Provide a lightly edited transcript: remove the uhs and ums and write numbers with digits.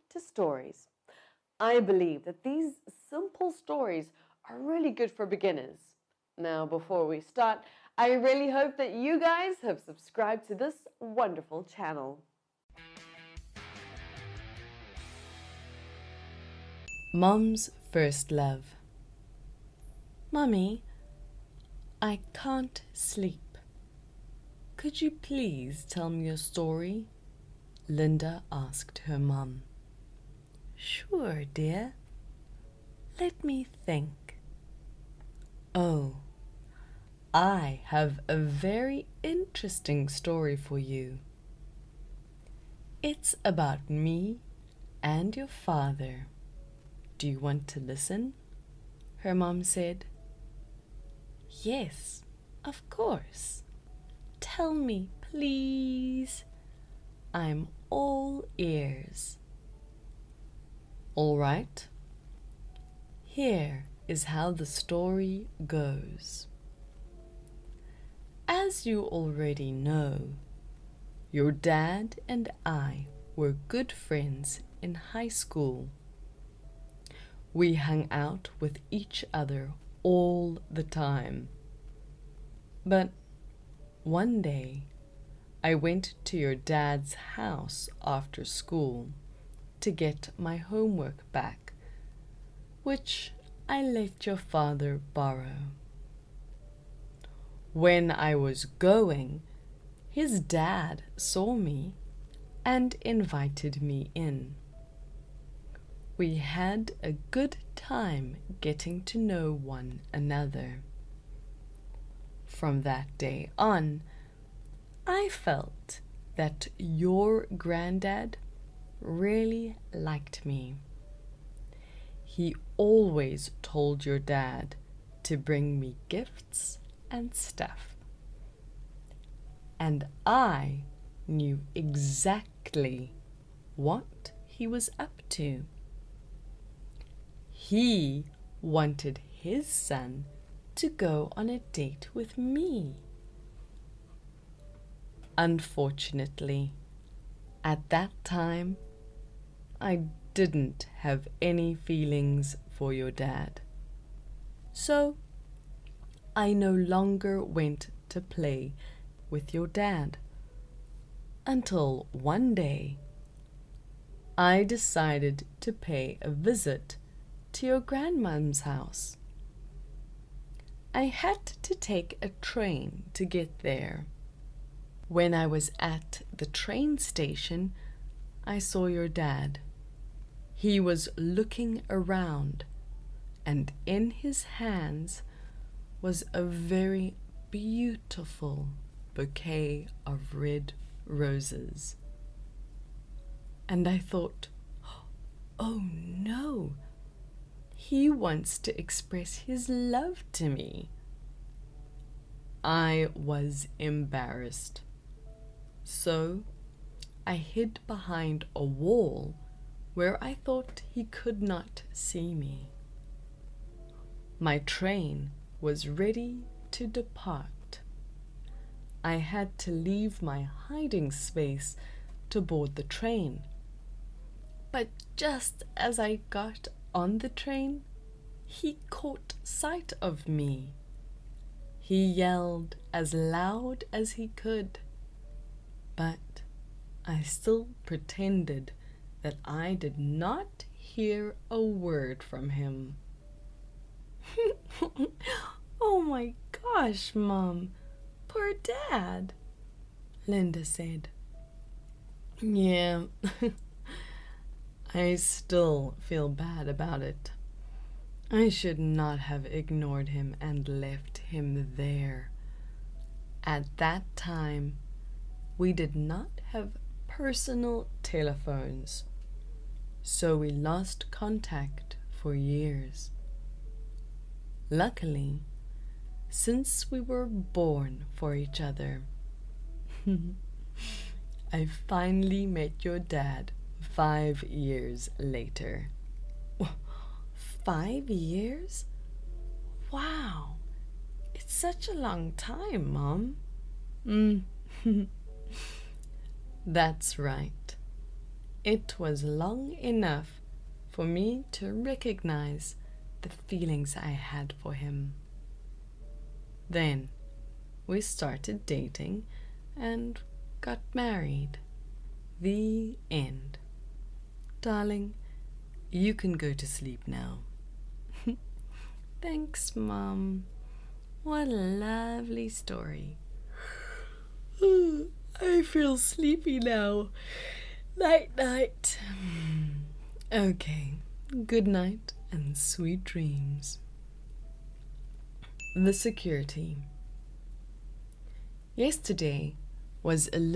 to stories. I believe that these simple stories are really good for beginners. Now, before we start, I really hope that you guys have subscribed to this wonderful channel. Mom's First Love. Mummy, I can't sleep. Could you please tell me a story? Linda asked her mum. Sure, dear. Let me think. Oh, I have a very interesting story for you. It's about me and your father. Do you want to listen? Her mom said. Yes, of course. Tell me, please. I'm all ears. All right. Here is how the story goes. As you already know, your dad and I were good friends in high school. We hung out with each other all the time. But one day, I went to your dad's house after school to get my homework back, which I let your father borrow. When I was going, his dad saw me and invited me in. We had a good time getting to know one another. From that day on, I felt that your granddad really liked me. He always told your dad to bring me gifts and stuff. And I knew exactly what he was up to. He wanted his son to go on a date with me. Unfortunately, at that time, I didn't have any feelings for your dad. So, I no longer went to play with your dad until one day I decided to pay a visit to your grandmom's house. I had to take a train to get there. When I was at the train station, I saw your dad. He was looking around, and in his hands was a very beautiful bouquet of red roses. And I thought, oh no, he wants to express his love to me. I was embarrassed. So I hid behind a wall where I thought he could not see me. My train was ready to depart. I had to leave my hiding space to board the train. But just as I got on the train, he caught sight of me. He yelled as loud as he could, but I still pretended that I did not hear a word from him. Oh my gosh, Mom, poor Dad, Linda said. Yeah, I still feel bad about it. I should not have ignored him and left him there. At that time, we did not have personal telephones, so we lost contact for years. Luckily, since we were born for each other, I finally met your dad 5 years later. 5 years? Wow, it's such a long time, Mom. That's right. it was long enough for me to recognize the feelings I had for him. Then we started dating and got married. The end. Darling, you can go to sleep now. Thanks, Mom. What a lovely story. I feel sleepy now. Night, night. Okay, good night and sweet dreams. The security. Yesterday was Olivia.